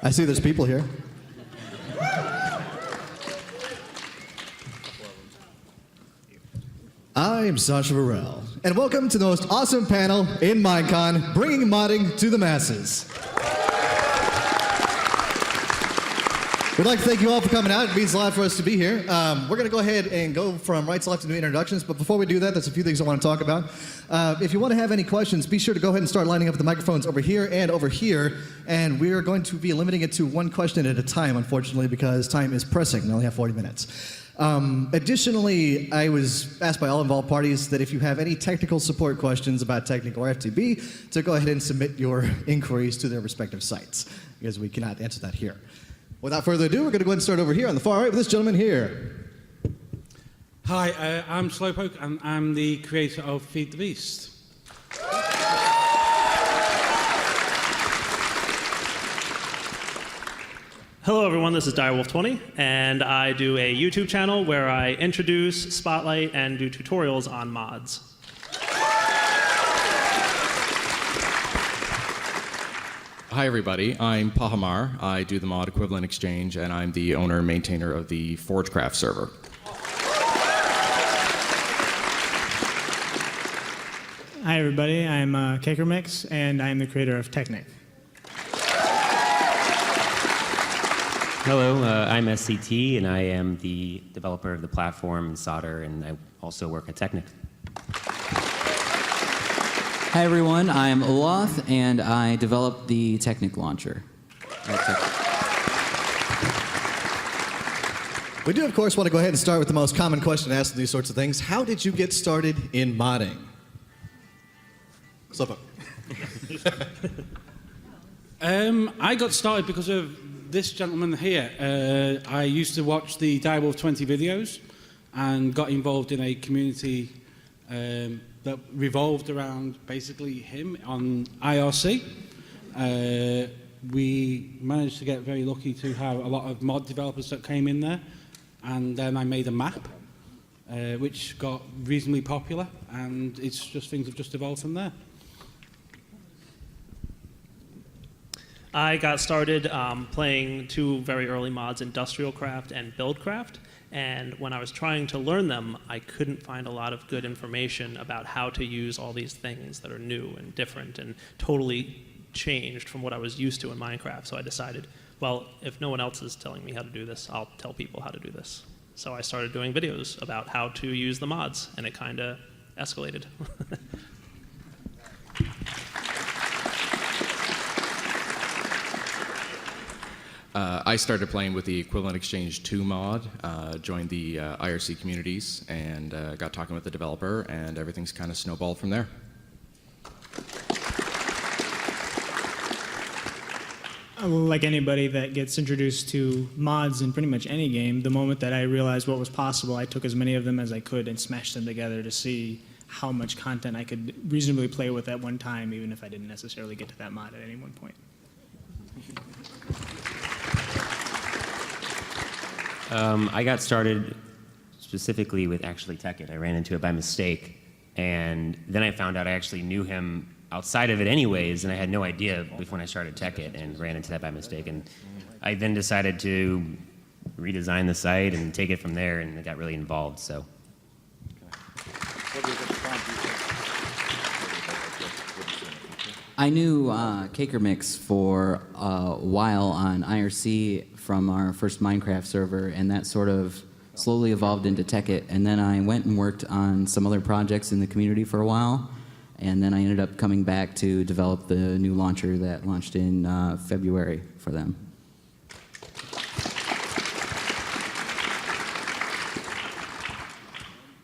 I see there's people here. I'm Sasha Varel, and welcome to the most awesome panel in Minecon, bringing modding to the masses. We'd like to thank you all for coming out. It means a lot for us to be here. We're going to go ahead and go from right to left into introductions, but before we do that, there's a few things I want to talk about. If you want to have any questions, be sure to go ahead and start lining up the microphones over here and over here, and we are going to be limiting it to one question at a time, unfortunately, because time is pressing. We only have 40 minutes. Additionally, I was asked by all involved parties that if you have any technical support questions about Technical or FTB, to go ahead and submit your inquiries to their respective sites, because we cannot answer that here. Without further ado, we're going to go ahead and start over here on the far right with this gentleman here. Hi, I'm Slowpoke, and I'm the creator of Feed the Beast. Hello everyone, this is Direwolf20, and I do a YouTube channel where I introduce, spotlight, and do tutorials on mods. Hi everybody, I'm Pahamar. I do the mod equivalent exchange, and I'm the owner and maintainer of the ForgeCraft server. Hi everybody, I'm Cakermix, and I'm the creator of Technic. Hello, I'm SCT, and I am the developer of the platform and solder, and I also work at Technic. Hi everyone, I'm Oloth, and I developed the Technic launcher. We do, of course, want to go ahead and start with the most common question asked in these sorts of things. How did you get started in modding? Slip I got started because of this gentleman here. I used to watch the Direwolf20 videos and got involved in a community that revolved around basically him on IRC. We managed to get very lucky to have a lot of mod developers that came in there, and then I made a map which got reasonably popular, and it's just things have just evolved from there. I got started playing two very early mods, Industrial Craft and Buildcraft, and when I was trying to learn them, I couldn't find a lot of good information about how to use all these things that are new and different and totally changed from what I was used to in Minecraft. So I decided, well, if no one else is telling me how to do this, I'll tell people how to do this. So I started doing videos about how to use the mods, and it kind of escalated. I started playing with the Equivalent Exchange 2 mod, joined the IRC communities, and got talking with the developer, and everything's kind of snowballed from there. Like anybody that gets introduced to mods in pretty much any game, the moment that I realized what was possible, I took as many of them as I could and smashed them together to see how much content I could reasonably play with at one time, even if I didn't necessarily get to that mod at any one point. I got started specifically with actually Tekkit. I ran into it by mistake, and then I found out I actually knew him outside of it anyways, and I had no idea when I started Tekkit and ran into that by mistake. And I then decided to redesign the site and take it from there, and I got really involved. So. I knew Cakermix for a while on IRC from our first Minecraft server, and that sort of slowly evolved into Tekkit. And then I went and worked on some other projects in the community for a while, and then I ended up coming back to develop the new launcher that launched in February for them.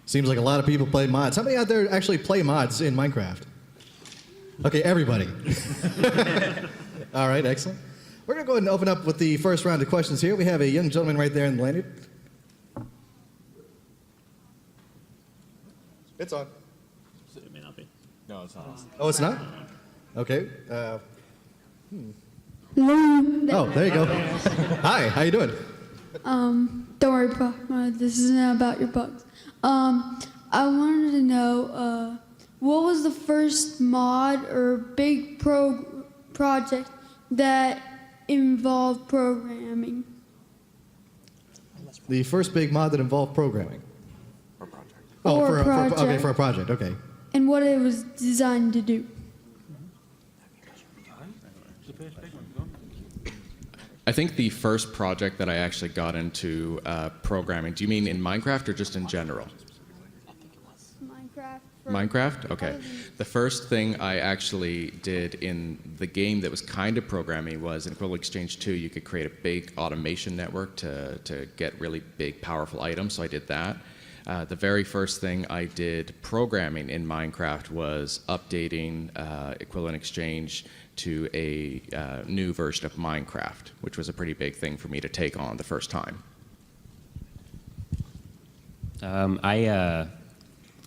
Seems like a lot of people play mods. How many out there actually play mods in Minecraft? Okay, everybody. All right, excellent. We're going to go ahead and open up with the first round of questions here. We have a young gentleman right there in the lanyard. It's on. It may not be. No, it's not. Oh, it's not? Okay. Hello. Oh, there you go. Hi, how you doing? Don't worry, Bro. This isn't about your bugs. I wanted to know, what was the first mod or big project that involved programming. The first big mod that involved programming. Oh, Or for a project. okay, for a project. Okay. And what it was designed to do. I think the first project that I actually got into programming, do you mean in Minecraft or just in general? Minecraft. Minecraft? Okay. The first thing I actually did in the game that was kind of programming was in Equivalent Exchange 2, you could create a big automation network to get really big, powerful items, so I did that. The very first thing I did programming in Minecraft was updating Equivalent Exchange to a new version of Minecraft, which was a pretty big thing for me to take on the first time. I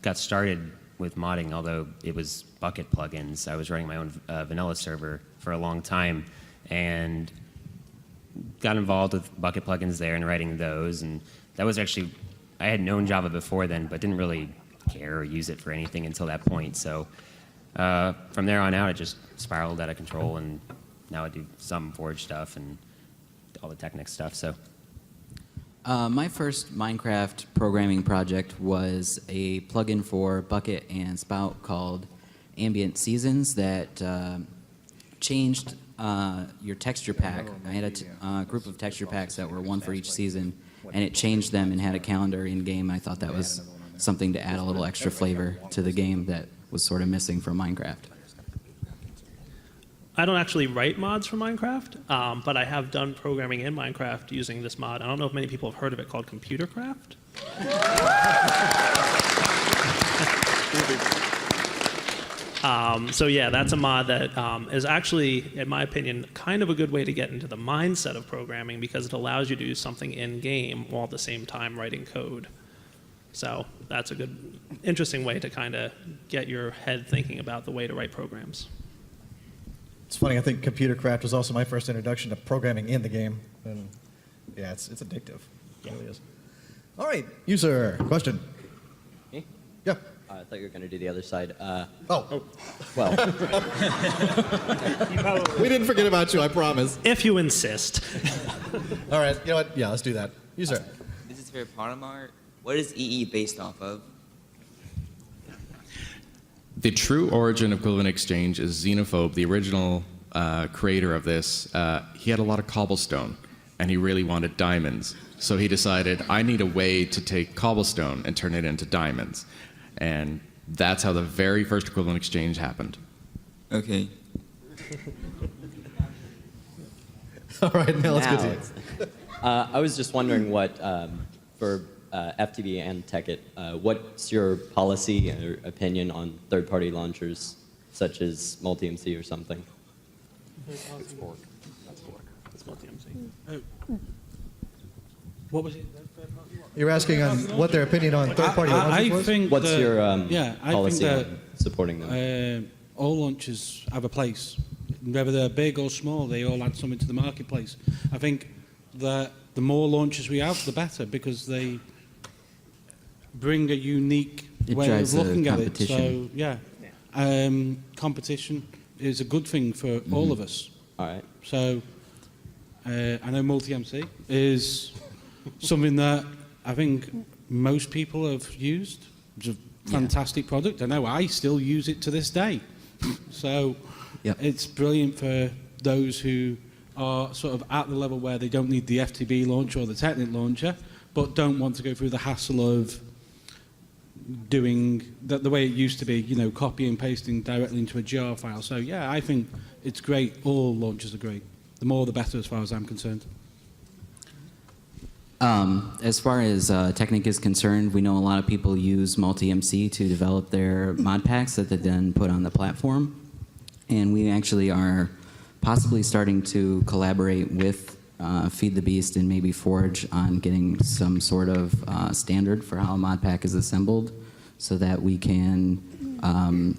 got started with modding, although it was bucket plugins. I was running my own vanilla server for a long time and got involved with bucket plugins there and writing those. And that was actually, I had known Java before then, but didn't really care or use it for anything until that point. So from there on out, it just spiraled out of control, and now I do some Forge stuff and all the Technic stuff. So. My first Minecraft programming project was a plugin for Bucket and Spout called Ambient Seasons that changed your texture pack. I had a group of texture packs that were one for each season, and it changed them and had a calendar in-game. I thought that was something to add a little extra flavor to the game that was sort of missing from Minecraft. I don't actually write mods for Minecraft, but I have done programming in Minecraft using this mod. I don't know if many people have heard of it, called ComputerCraft. So yeah, that's a mod that is actually, in my opinion, kind of a good way to get into the mindset of programming, because it allows you to do something in-game while at the same time writing code. So that's a good, interesting way to kind of get your head thinking about the way to write programs. It's funny. I think ComputerCraft was also my first introduction to programming in the game, and yeah, it's addictive. It really is. All right, user question. Me? Yeah. I thought you were going to do the other side. Oh, Well, we didn't forget about you. I promise. If you insist. All right. You know what? Yeah, let's do that. User. This is for Ponemart. What is EE based off of? The true origin of Equivalent Exchange is Xenophobe, the original creator of this. He had a lot of cobblestone, and he really wanted diamonds. So he decided, I need a way to take cobblestone and turn it into diamonds. And that's how the very first Equivalent Exchange happened. Okay. All right, now let's continue. I was just wondering what, for FTB and Tekkit, what's your policy or opinion on third-party launchers, such as Multi-MC or something? It's multi-MC. What was it? You're asking on what their opinion on third-party I launchers was? think What's that, your I policy think on supporting them? that all launchers have a place. Whether they're big or small, they all add something to the marketplace. I think that the more launchers we have, the better, because they bring a unique It way of drives the looking at it. competition. So, yeah, competition is a good thing for all of us. All right. So, I know Multi-MC is something that I think most people have used. It's a fantastic product. I know I still use it to this day. So, Yep. it's brilliant for those who are sort of at the level where they don't need the FTB launcher or the Technic launcher, but don't want to go through the hassle of doing the way it used to be, copy and pasting directly into a jar file. So yeah, I think it's great. All launchers are great. The more the better, as far as I'm concerned. As far as Technic is concerned, we know a lot of people use Multi-MC to develop their mod packs that they then put on the platform. And we actually are possibly starting to collaborate with Feed the Beast and maybe Forge on getting some sort of standard for how a mod pack is assembled, so that we can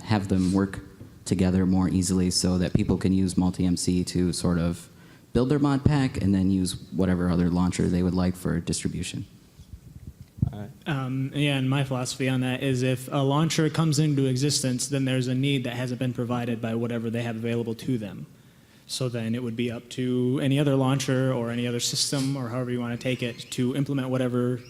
have them work together more easily, so that people can use Multi-MC to sort of build their mod pack and then use whatever other launcher they would like for distribution. And my philosophy on that is, if a launcher comes into existence, then there's a need that hasn't been provided by whatever they have available to them. So then it would be up to any other launcher or any other system or however you want to take it to implement whatever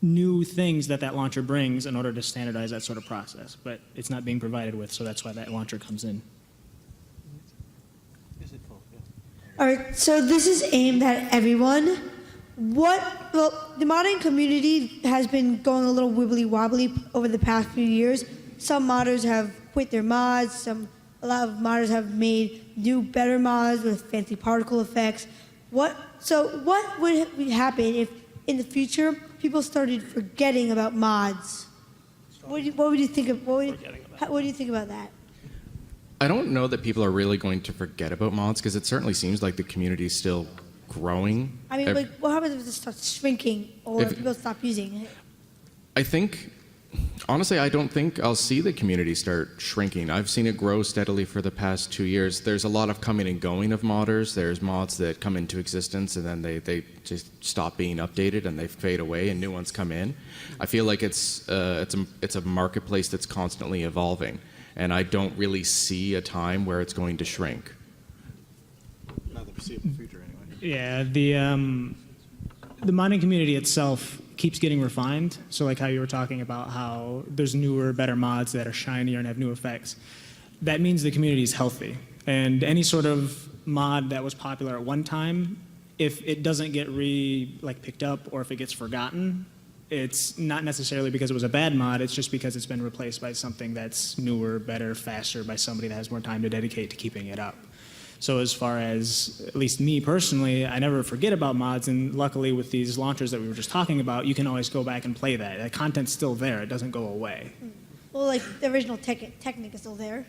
new things that launcher brings in order to standardize that sort of process. But it's not being provided with, so that's why that launcher comes in. All right, so this is aimed at everyone. Well, the modding community has been going a little wibbly wobbly over the past few years. Some modders have quit their mods. A lot of modders have made new, better mods with fancy particle effects. What would happen if, in the future, people started forgetting about mods? What would you think of? What do you think about that? I don't know that people are really going to forget about mods because it certainly seems like the community is still growing. I mean, like, what happens if it starts shrinking or if people stop using it? I think, honestly, I don't think I'll see the community start shrinking. I've seen it grow steadily for the past 2 years. There's a lot of coming and going of modders. There's mods that come into existence and then they just stop being updated and they fade away and new ones come in. I feel like it's a marketplace that's constantly evolving, and I don't really see a time where it's going to shrink. Not the foreseeable future, anyway. Yeah, the modding community itself keeps getting refined. So like how you were talking about how there's newer, better mods that are shinier and have new effects. That means the community is healthy. And any sort of mod that was popular at one time, if it doesn't get picked up or if it gets forgotten, it's not necessarily because it was a bad mod, it's just because it's been replaced by something that's newer, better, faster, by somebody that has more time to dedicate to keeping it up. So as far as, at least me personally, I never forget about mods, and luckily with these launchers that we were just talking about, you can always go back and play that. The content's still there, it doesn't go away. Well, like the original Technic is still there.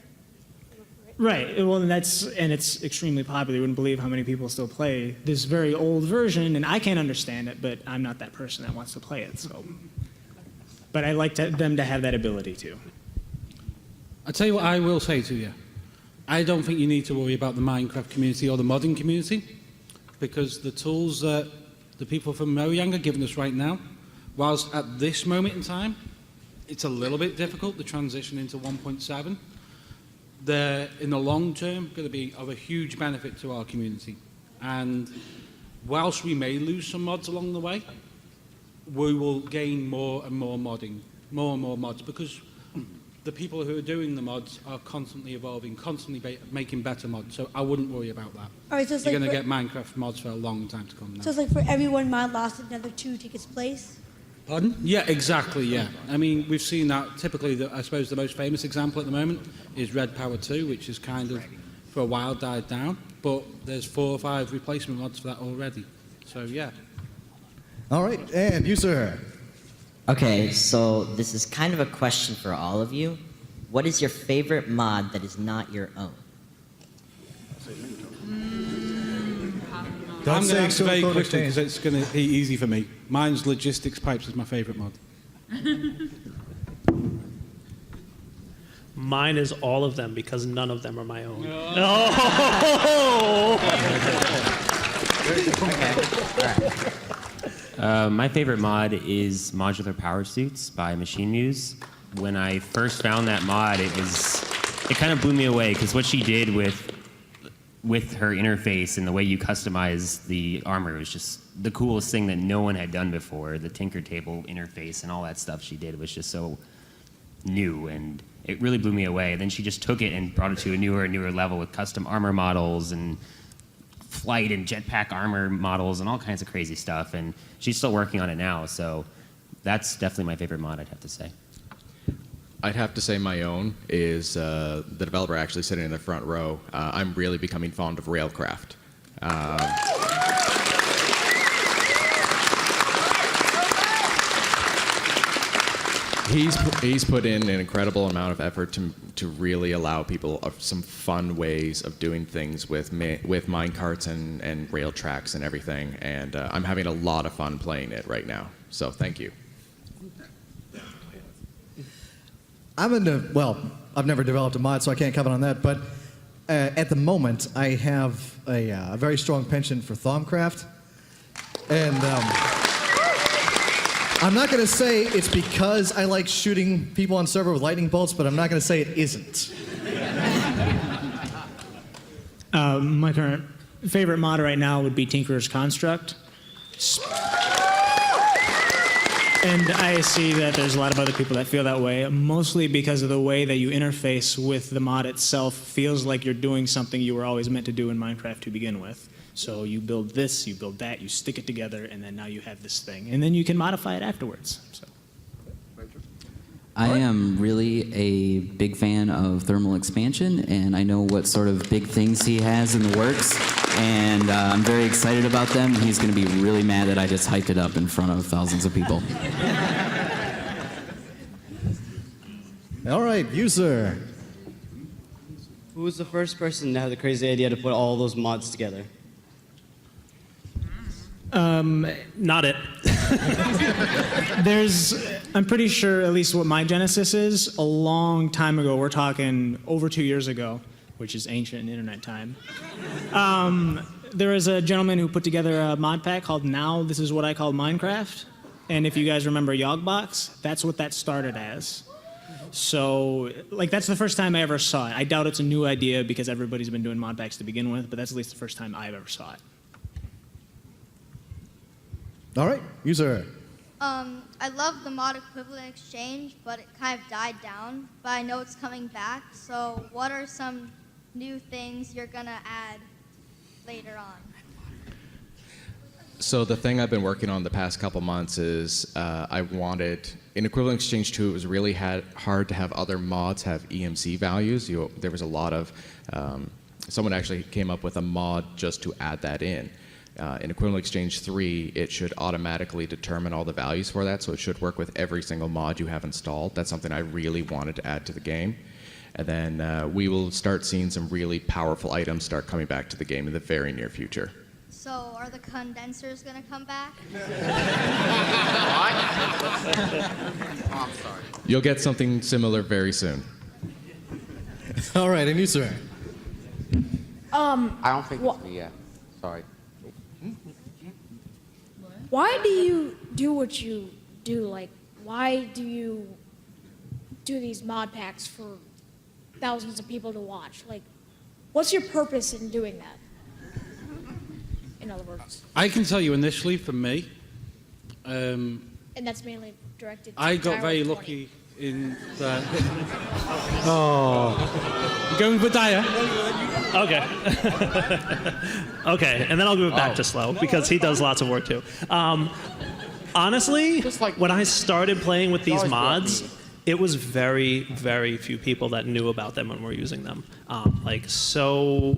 Right, well, and it's extremely popular. You wouldn't believe how many people still play this very old version, and I can't understand it, but I'm not that person that wants to play it, so. But I like them to have that ability too. I'll tell you what I will say to you. I don't think you need to worry about the Minecraft community or the modding community, because the tools that the people from Mojang are giving us right now, whilst at this moment in time, it's a little bit difficult to transition into 1.7, they're, in the long term, going to be of a huge benefit to our community. And whilst we may lose some mods along the way, we will gain more and more modding, more and more mods, because the people who are doing the mods are constantly evolving, constantly making better mods. So I wouldn't worry about that. All right, so it's You're like going to get Minecraft mods for a long time to come now. So it's like for every one mod lost, another two take its place? Pardon? Yeah, exactly, yeah. I mean, we've seen that typically, I suppose the most famous example at the moment is Red Power 2, which is kind of, for a while, died down. But there's 4 or 5 replacement mods for that already. So, yeah. All right, and you, sir. Okay, so this is kind of a question for all of you. What is your favorite mod that is not your own? I'm going to answer very quickly because it's going to be easy for me. Mine's Logistics Pipes is my favourite mod. Mine is all of them because none of them are my own. My favorite mod is Modular Power Suits by Machine Muse. When I first found that mod, it kind of blew me away because what she did with her interface and the way you customize the armor was just the coolest thing that no one had done before. The Tinker Table interface and all that stuff she did was just so new, and it really blew me away. Then she just took it and brought it to a newer and newer level with custom armor models and flight and jetpack armor models and all kinds of crazy stuff, and she's still working on it now, so that's definitely my favorite mod, I'd have to say. I'd have to say my own is the developer actually sitting in the front row. I'm really becoming fond of Railcraft. He's put in an incredible amount of effort to really allow people some fun ways of doing things with minecarts and rail tracks and everything, and I'm having a lot of fun playing it right now. So thank you. I've never developed a mod, so I can't comment on that, but at the moment, I have a very strong penchant for Thaumcraft, and I'm not going to say it's because I like shooting people on server with lightning bolts, but I'm not going to say it isn't. My current favorite mod right now would be Tinkerer's Construct. And I see that there's a lot of other people that feel that way, mostly because of the way that you interface with the mod itself feels like you're doing something you were always meant to do in Minecraft to begin with. So you build this, you build that, you stick it together, and then now you have this thing. And then you can modify it afterwards. So. I am really a big fan of thermal expansion, and I know what sort of big things he has in the works, and I'm very excited about them. He's going to be really mad that I just hyped it up in front of thousands of people. All right, you, sir. Who was the first person to have the crazy idea to put all those mods together? Not it. I'm pretty sure, at least what my genesis is, a long time ago, we're talking over 2 years ago, which is ancient internet time. There was a gentleman who put together a mod pack called Now This Is What I Call Minecraft. And if you guys remember Yogbox, that's what that started as. So, like, that's the first time I ever saw it. I doubt it's a new idea because everybody's been doing mod packs to begin with, but that's at least the first time I've ever saw it. All right, you, sir. I love the mod equivalent exchange, but it kind of died down. But I know it's coming back. So what are some new things you're gonna add later on? So the thing I've been working on the past couple months is I wanted, in Equivalent Exchange 2, it was really hard to have other mods have EMC values. There was a lot of, someone actually came up with a mod just to add that in. In Equivalent Exchange 3, it should automatically determine all the values for that, so it should work with every single mod you have installed. That's something I really wanted to add to the game. And then we will start seeing some really powerful items start coming back to the game in the very near future. So are the condensers gonna come back? I'm sorry. You'll get something similar very soon. All right, and you, sir. I don't think it's me yet. Sorry. Why do you do what you do? Like, why do you do these mod packs for thousands of people to watch? Like, what's your purpose in doing that? In other words. I can tell you initially, for me, And that's mainly directed to I got Tyler very 20. lucky in that. Oh. You going for Dyer? Okay. Okay, and then I'll give it back to Slow because he does lots of work too. Honestly, when I started playing with these mods, it was very, very few people that knew about them and were using them. Like, so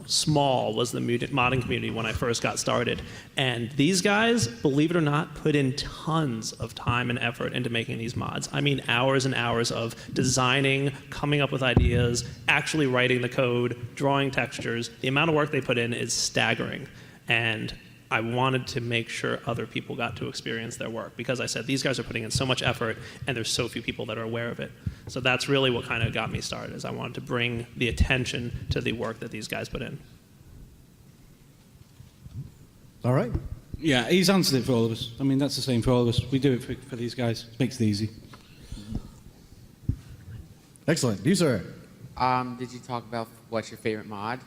small was the modding community when I first got started. And these guys, believe it or not, put in tons of time and effort into making these mods. I mean, hours and hours of designing, coming up with ideas, actually writing the code, drawing textures. The amount of work they put in is staggering. And I wanted to make sure other people got to experience their work because I said, these guys are putting in so much effort and there's so few people that are aware of it. So that's really what kind of got me started, is I wanted to bring the attention to the work that these guys put in. All right. Yeah, he's answered it for all of us. I mean, that's the same for all of us. We do it for these guys. Makes it easy. Excellent. You, sir. Did you talk about what's your favorite mod?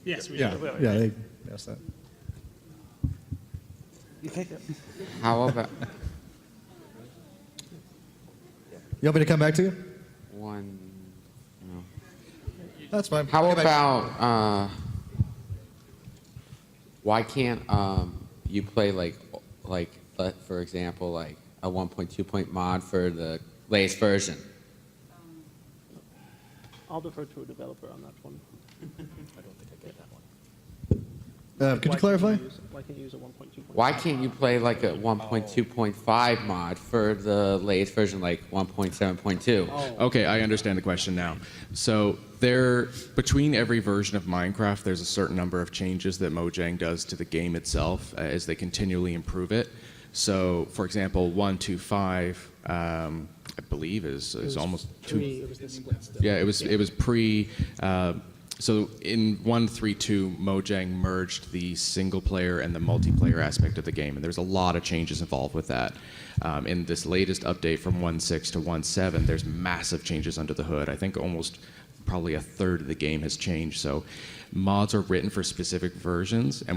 Yes, we Yeah, yeah, they asked that. How about You want me to come back to you? one? No. That's fine. How I'll get back. about why can't you play like for example like a 1.2 point mod for the latest version? I'll defer to a developer on that one. I don't think I get that one. Could you clarify? Why can't you use a 1.2? Why can't you play like a 1.2.5 mod for the latest version, like 1.7.2? Okay, I understand the question now. So between every version of Minecraft, there's a certain number of changes that Mojang does to the game itself as they continually improve it. So, for example, 1.2.5, I believe, is almost two. It was the split still. Yeah, it was pre. So in 1.3.2, Mojang merged the single player and the multiplayer aspect of the game, and there's a lot of changes involved with that. In this latest update from 1.6 to 1.7, there's massive changes under the hood. I think almost probably a third of the game has changed. So mods are written for specific versions, and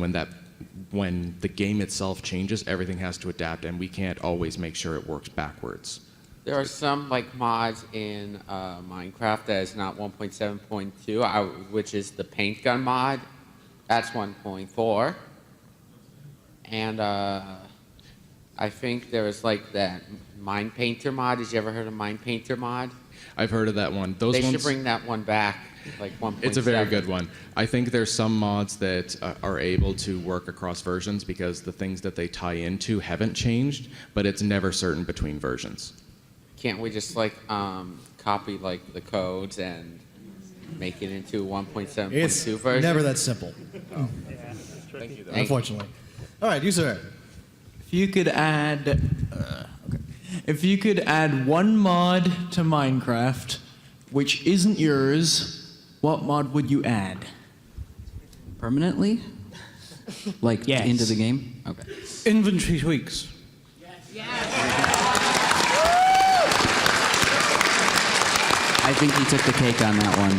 when the game itself changes, everything has to adapt, and we can't always make sure it works backwards. There are some like mods in Minecraft that is not 1.7.2, which is the paint gun mod. That's 1.4. And I think there was like that Mine Painter mod. Did you ever heard of Mine Painter mod? I've heard of that one. Those They ones, should bring that one back, like 1.7. it's a very good one. I think there's some mods that are able to work across versions because the things that they tie into haven't changed, but it's never certain between versions. Can't we just like copy like the codes and make it into 1.7.2 It's version? never that simple. Thank you. Unfortunately. All right, you sir. If you could add, if you could add one mod to Minecraft, which isn't yours, what mod would you add? Permanently? Like Yes. into the game? Okay. Inventory tweaks. I think you took the cake on that one.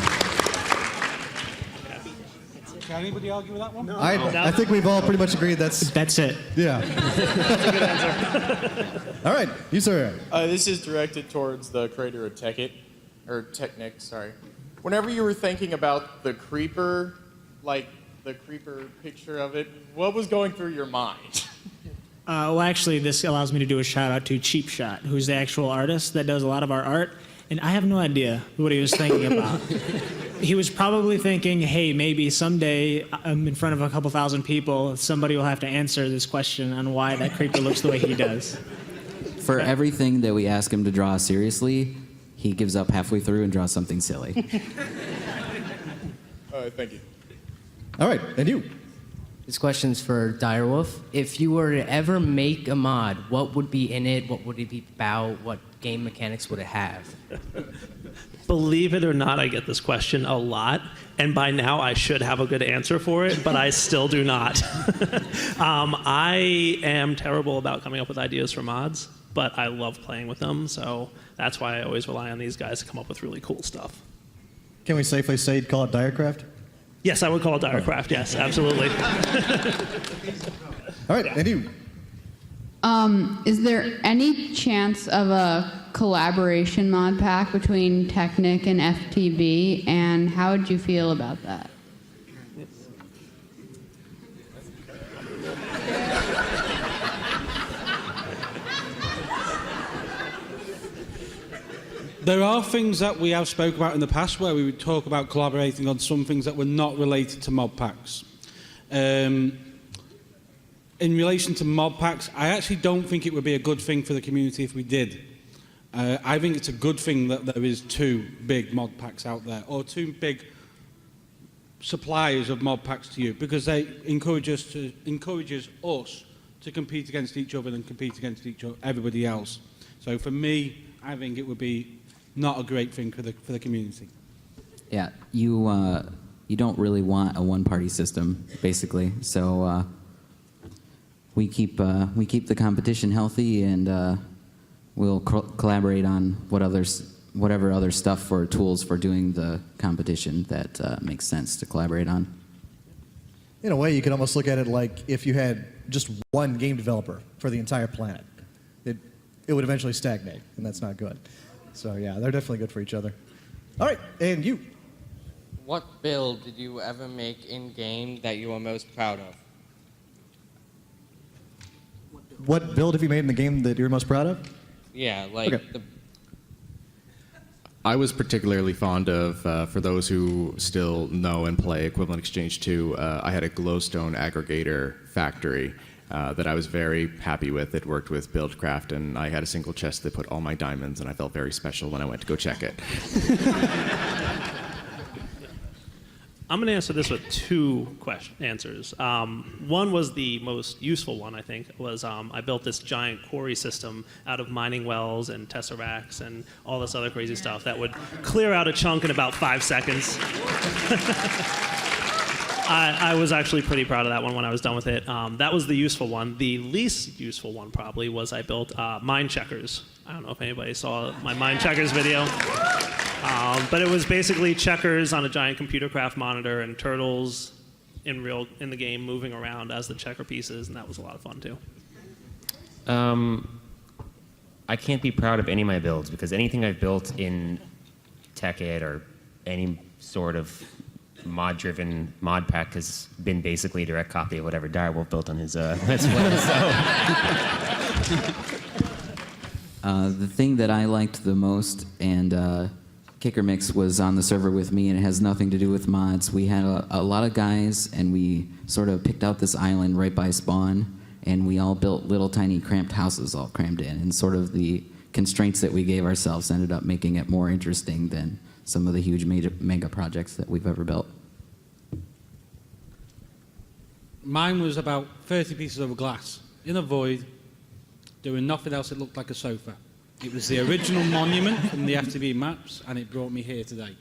Can anybody argue with that one? I think we've all pretty much agreed that's it. Yeah. That's a good answer. All right, you sir. This is directed towards the creator of Technic, sorry. Whenever you were thinking about the creeper, like the creeper picture of it, what was going through your mind? Well, actually, this allows me to do a shout out to Cheap Shot, who's the actual artist that does a lot of our art. And I have no idea what he was thinking about. He was probably thinking, hey, maybe someday I'm in front of a couple thousand people, somebody will have to answer this question on why that creeper looks the way he does. For everything that we ask him to draw seriously, he gives up halfway through and draws something silly. Thank you. All right, and you. This question's for Direwolf. If you were to ever make a mod, what would be in it? What would it be about? What game mechanics would it have? Believe it or not, I get this question a lot, and by now I should have a good answer for it, but I still do not. I am terrible about coming up with ideas for mods, but I love playing with them, so that's why I always rely on these guys to come up with really cool stuff. Can we safely say you'd call it Direcraft? Yes, I would call it Direcraft, yes, absolutely. All right, and you. Is there any chance of a collaboration mod pack between Technic and FTB, and how would you feel about that? There are things that we have spoke about in the past where we would talk about collaborating on some things that were not related to mod packs. In relation to mod packs, I actually don't think it would be a good thing for the community if we did. I think it's a good thing that there is two big mod packs out there, or two big suppliers of mod packs to you, because they encourages us to compete against each other and compete against everybody else. So for me, I think it would be not a great thing for the community. Yeah, you don't really want a one-party system, basically. So we keep the competition healthy, and we'll collaborate on whatever other stuff or tools for doing the competition that makes sense to collaborate on. In a way, you could almost look at it like if you had just one game developer for the entire planet. It would eventually stagnate, and that's not good. So yeah, they're definitely good for each other. All right, and you. What build did you ever make in-game that you were most proud of? What build have you made in the game that you're most proud of? Yeah, like Okay. I was particularly fond of, for those who still know and play Equivalent Exchange 2, I had a glowstone aggregator factory that I was very happy with. It worked with BuildCraft, and I had a single chest that put all my diamonds, and I felt very special when I went to go check it. I'm going to answer this with two answers. One was the most useful one, I think, was I built this giant quarry system out of mining wells and tesseracts and all this other crazy stuff that would clear out a chunk in about 5 seconds. I was actually pretty proud of that one when I was done with it. That was the useful one. The least useful one probably was I built mine checkers. I don't know if anybody saw my mine checkers video. But it was basically checkers on a giant computer craft monitor and turtles in the game moving around as the checker pieces, and that was a lot of fun too. I can't be proud of any of my builds because anything I've built in TechEd or any sort of mod-driven mod pack has been basically a direct copy of whatever Direwolf built on his Let's Play. The thing that I liked the most, and Kicker Mix was on the server with me, and it has nothing to do with mods. We had a lot of guys, and we sort of picked out this island right by spawn, and we all built little tiny cramped houses all crammed in, and sort of the constraints that we gave ourselves ended up making it more interesting than some of the huge mega projects that we've ever built. Mine was about 30 pieces of glass in a void, doing nothing else. It looked like a sofa. It was the original monument from the FTB maps, and it brought me here today.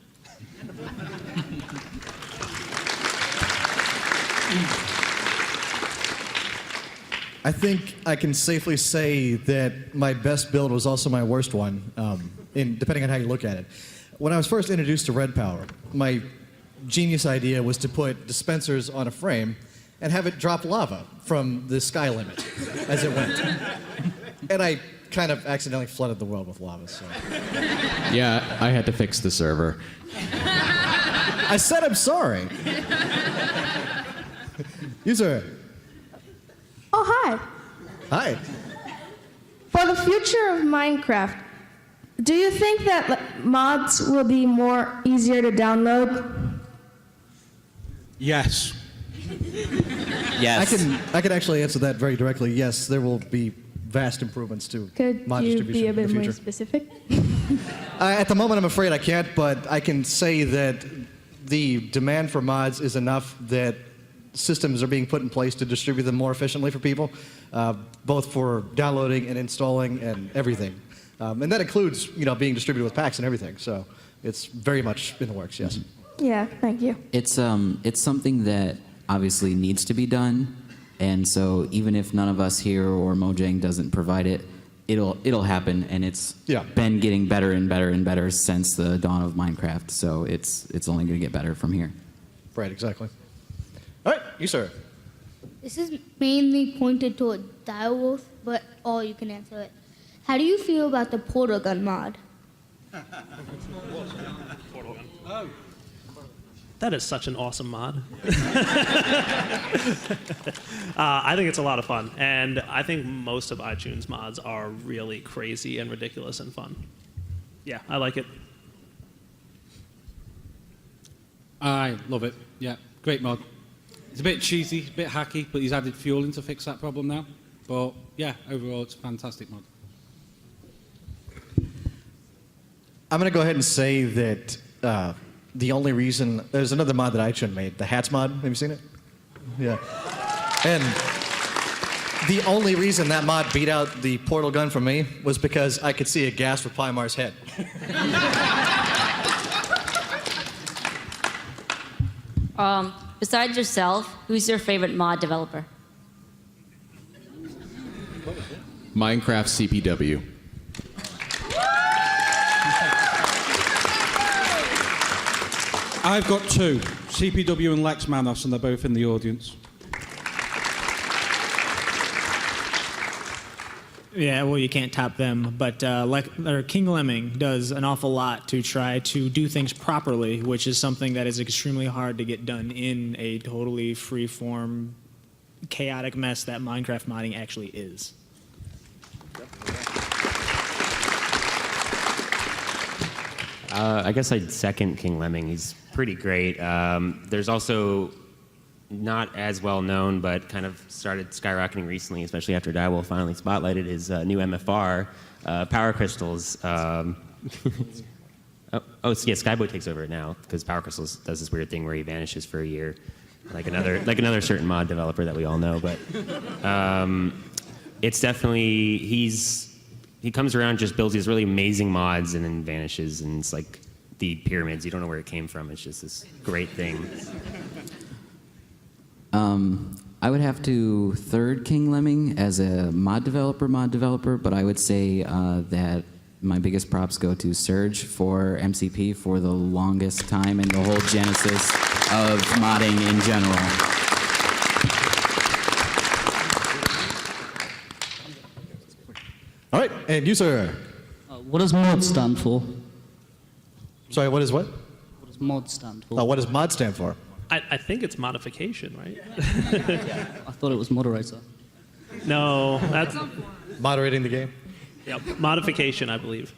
I think I can safely say that my best build was also my worst one, depending on how you look at it. When I was first introduced to Red Power, my genius idea was to put dispensers on a frame and have it drop lava from the sky limit as it went. And I kind of accidentally flooded the world with lava, so. Yeah, I had to fix the server. I said I'm sorry. You, sir. Oh, hi. Hi. For the future of Minecraft, do you think that mods will be easier to download? Yes. Yes. I can actually answer that very directly. Yes, there will be vast improvements to Could mod you distribution be a in the bit more future. specific? At the moment, I'm afraid I can't, but I can say that the demand for mods is enough that systems are being put in place to distribute them more efficiently for people, both for downloading and installing and everything. And that includes, being distributed with packs and everything. So it's very much in the works, yes. Yeah, thank you. It's something that obviously needs to be done, and so even if none of us here or Mojang doesn't provide it, it'll happen, and it's been getting better and better and better since the dawn of Minecraft. So it's only going to get better from here. Right, exactly. All right, you, sir. This is mainly pointed toward Direwolf, but you can answer it. How do you feel about the portal gun mod? That is such an awesome mod. I think it's a lot of fun, and I think most of iTunes mods are really crazy and ridiculous and fun. Yeah, I like it. I love it. Yeah, great mod. It's a bit cheesy, a bit hacky, but he's added fueling to fix that problem now. But yeah, overall, it's a fantastic mod. I'm going to go ahead and say that the only reason... There's another mod that iTunes made, the Hats mod. Have you seen it? Yeah. And the only reason that mod beat out the portal gun for me was because I could see a gas with Pymar's head. Besides yourself, who's your favorite mod developer? Minecraft CPW. I've got two, CPW and Lex Manos, and they're both in the audience. Yeah, well, you can't top them, but King Lemming does an awful lot to try to do things properly, which is something that is extremely hard to get done in a totally free-form, chaotic mess that Minecraft modding actually is. I guess I'd second King Lemming. He's pretty great. There's also not as well known, but kind of started skyrocketing recently, especially after Direwolf finally spotlighted his new MFR, Power Crystals. Skyboy takes over it now because Power Crystals does this weird thing where he vanishes for a year, like another certain mod developer that we all know. But it's definitely he comes around, just builds these really amazing mods, and then vanishes, and it's like the pyramids. You don't know where it came from. It's just this great thing. I would have to third King Lemming as a mod developer, but I would say that my biggest props go to Surge for MCP for the longest time and the whole genesis of modding in general. All right, and you, sir. What does mod stand for? Sorry, what is what? What does mod stand for? Oh, what does mod stand for? I think it's modification, right? I thought it was moderator. No, that's Moderating the game. yep, modification, I believe.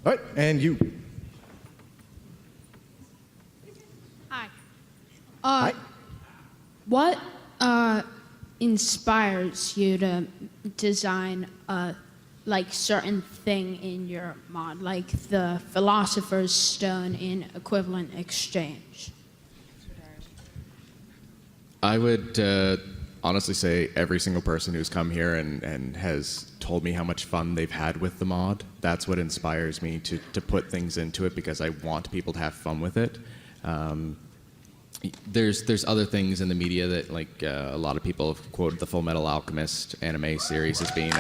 All right, and you. Hi. What inspires you to design a certain thing in your mod, like the Philosopher's Stone in Equivalent Exchange? I would honestly say every single person who's come here and has told me how much fun they've had with the mod. That's what inspires me to put things into it, because I want people to have fun with it. There's other things in the media that, like, a lot of people have quoted the Full Metal Alchemist anime series as being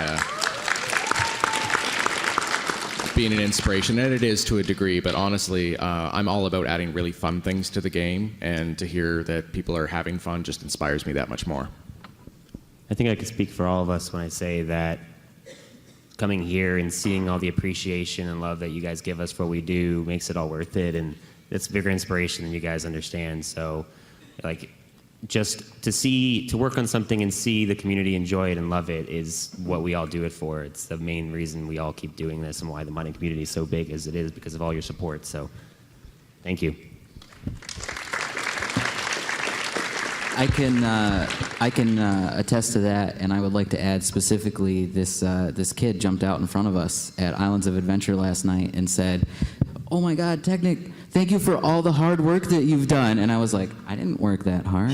an inspiration, and it is to a degree, but honestly, I'm all about adding really fun things to the game, and to hear that people are having fun just inspires me that much more. I think I could speak for all of us when I say that coming here and seeing all the appreciation and love that you guys give us for what we do makes it all worth it, and it's bigger inspiration than you guys understand. So, like, just to work on something and see the community enjoy it and love it is what we all do it for. It's the main reason we all keep doing this, and why the modding community is so big as it is, because of all your support. So, thank you. I can attest to that, and I would like to add specifically this kid jumped out in front of us at Islands of Adventure last night and said, "Oh my God, Technic, thank you for all the hard work that you've done." And I was like, I didn't work that hard.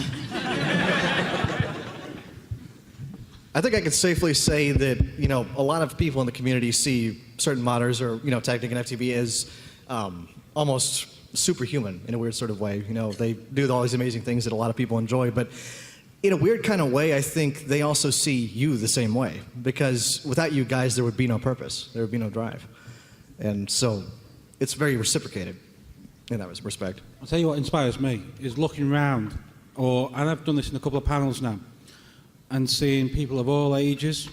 I think I could safely say that, a lot of people in the community see certain modders or, Technic and FTB as almost superhuman in a weird sort of way. They do all these amazing things that a lot of people enjoy, but in a weird kind of way, I think they also see you the same way, because without you guys, there would be no purpose. There would be no drive. And so it's very reciprocated in that respect. I'll tell you what inspires me is looking around, and I've done this in a couple of panels now, and seeing people of all ages,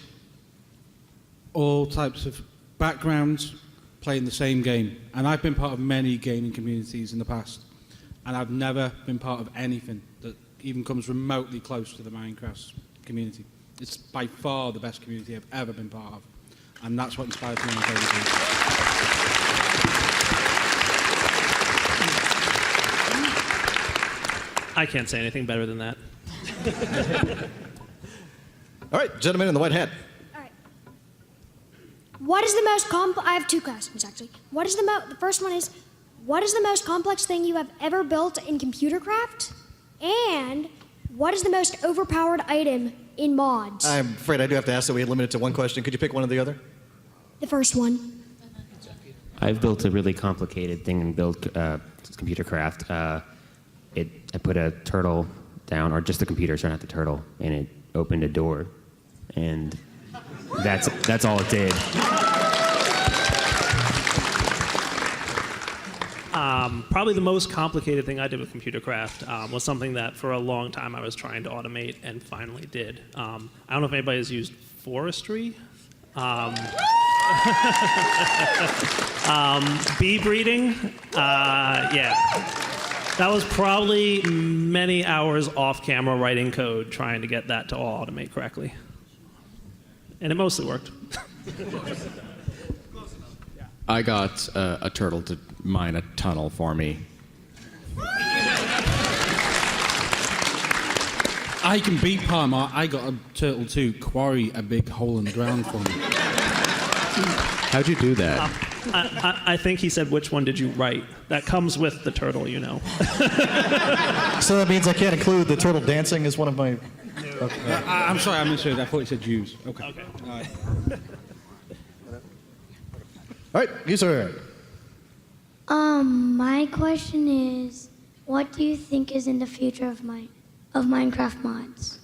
all types of backgrounds, playing the same game. And I've been part of many gaming communities in the past, and I've never been part of anything that even comes remotely close to the Minecraft community. It's by far the best community I've ever been part of, and that's what inspires me on a daily basis. I can't say anything better than that. All right, gentleman in the white hat. What is the most I have two questions, actually. The first one is, what is the most complex thing you have ever built in computer craft? And what is the most overpowered item in mods? I'm afraid I do have to ask that we limit it to one question. Could you pick one or the other? The first one. I've built a really complicated thing in computer craft. I put a turtle down, or just the computer, sorry, not the turtle, and it opened a door, and that's all it did. Probably the most complicated thing I did with computer craft was something that for a long time I was trying to automate and finally did. I don't know if anybody has used forestry. Bee breeding. Yeah. That was probably many hours off camera writing code trying to get that to all automate correctly. And it mostly worked. I got a turtle to mine a tunnel for me. I can beat Palmer. I got a turtle to quarry a big hole in the ground for me. How'd you do that? I think he said, which one did you write? That comes with the turtle, you know. So that means I can't include the turtle dancing as one of my... Okay. I'm sorry, I misheard. I thought you said Jews. Okay. Okay. All right. All right, you sir. My question is, what do you think is in the future of Minecraft mods?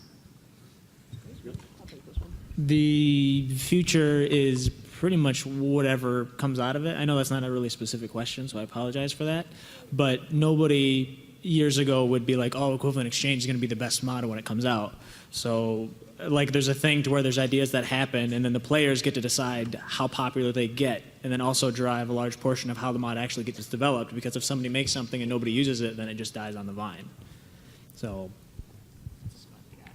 The future is pretty much whatever comes out of it. I know that's not a really specific question, so I apologize for that. But nobody years ago would be like, oh, equivalent exchange is going to be the best mod when it comes out. So like there's a thing to where there's ideas that happen, and then the players get to decide how popular they get, and then also drive a large portion of how the mod actually gets developed, because if somebody makes something and nobody uses it, then it just dies on the vine. So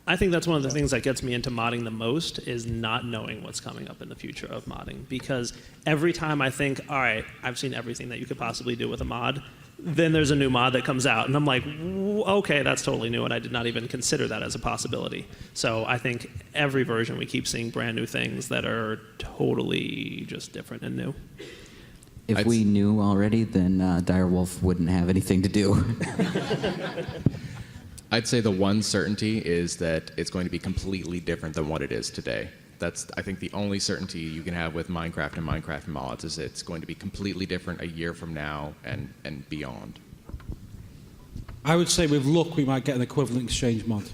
I think that's one of the things that gets me into modding the most is not knowing what's coming up in the future of modding. Because every time I think, all right, I've seen everything that you could possibly do with a mod, then there's a new mod that comes out, and I'm like, okay, that's totally new, and I did not even consider that as a possibility. So I think every version we keep seeing brand new things that are totally just different and new. If we knew already, then Direwolf wouldn't have anything to do. I'd say the one certainty is that it's going to be completely different than what it is today. That's, I think, the only certainty you can have with Minecraft and Minecraft mods is it's going to be completely different a year from now and beyond. I would say with luck we might get an equivalent exchange mod.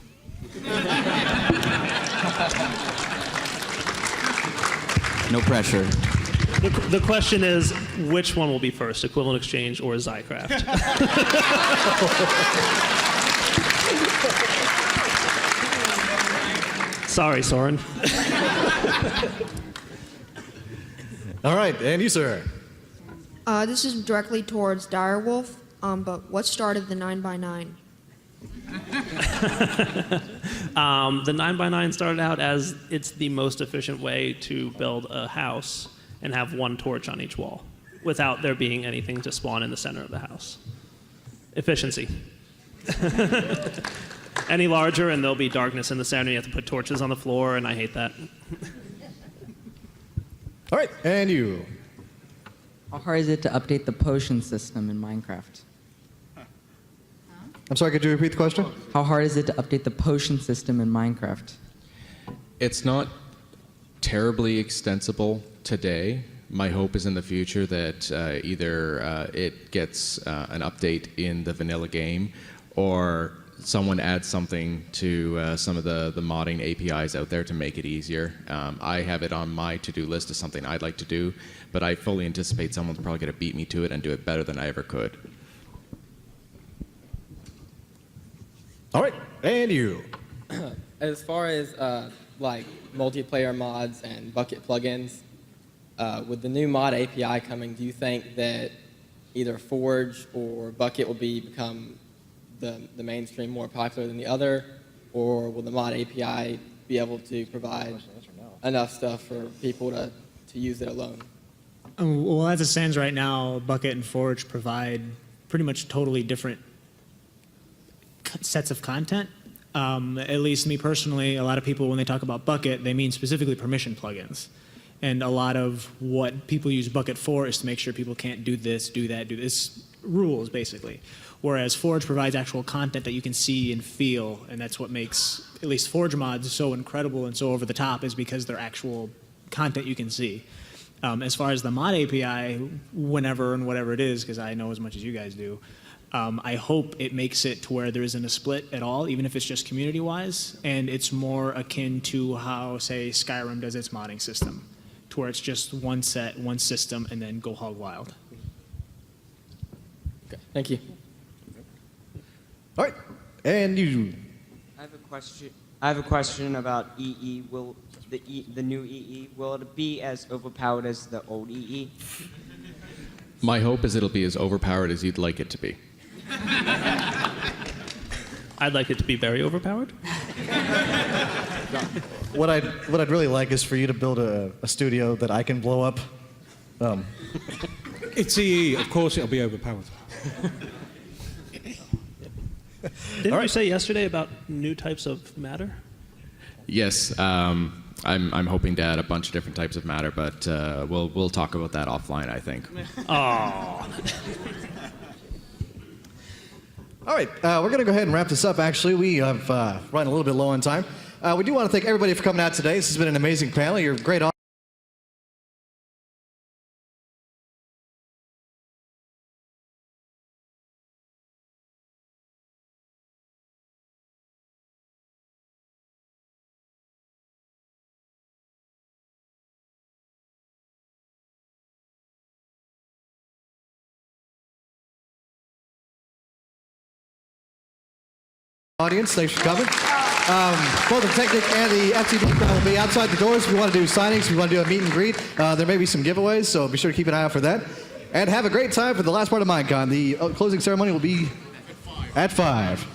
No pressure. The question is, which one will be first, equivalent exchange or Zycraft? Sorry, Soren. All right, and you, sir. This is directly towards Direwolf, but what started the 9x9? The 9x9 started out as it's the most efficient way to build a house and have one torch on each wall without there being anything to spawn in the center of the house. Efficiency. Any larger and there'll be darkness in the center. You have to put torches on the floor, and I hate that. All right, and you. How hard is it to update the potion system in Minecraft? I'm sorry, could you repeat the question? How hard is it to update the potion system in Minecraft? It's not terribly extensible today. My hope is in the future that either it gets an update in the vanilla game, or someone adds something to some of the modding APIs out there to make it easier. I have it on my to-do list as something I'd like to do, but I fully anticipate someone's probably going to beat me to it and do it better than I ever could. All right, and you. As far as like multiplayer mods and bucket plugins, with the new mod API coming, do you think that either Forge or Bucket will become the mainstream more popular than the other, or will the mod API be able to provide enough stuff for people to use it alone? Well, as it stands right now, Bucket and Forge provide pretty much totally different sets of content. At least me personally, a lot of people, when they talk about Bucket, they mean specifically permission plugins. And a lot of what people use Bucket for is to make sure people can't do this, do that, do this, rules, basically. Whereas Forge provides actual content that you can see and feel, and that's what makes at least Forge mods so incredible and so over the top, is because they're actual content you can see. As far as the mod API, whenever and whatever it is, because I know as much as you guys do, I hope it makes it to where there isn't a split at all, even if it's just community-wise, and it's more akin to how, say, Skyrim does its modding system, to where it's just one set, one system, and then go hog wild. Okay, thank you. All right, and you. I have a question about EE. Will the new EE, will it be as overpowered as the old EE? My hope is it'll be as overpowered as you'd like it to be. I'd like it to be very overpowered. What I'd really like is for you to build a studio that I can blow up. It's EE, of course it'll be overpowered. Didn't you say yesterday about new types of matter? Yes, I'm hoping to add a bunch of different types of matter, but we'll talk about that offline, I think. Oh. All right, we're going to go ahead and wrap this up, actually. We have run a little bit low on time. We do want to thank everybody for coming out today. This has been an amazing panel. You're great. Audience, thanks for coming. Both the Technic and the FTB crowd will be outside the doors if you want to do signings, if you want to do a meet and greet. There may be some giveaways, so be sure to keep an eye out for that. And have a great time for the last part of Minecon. The closing ceremony will be at 5.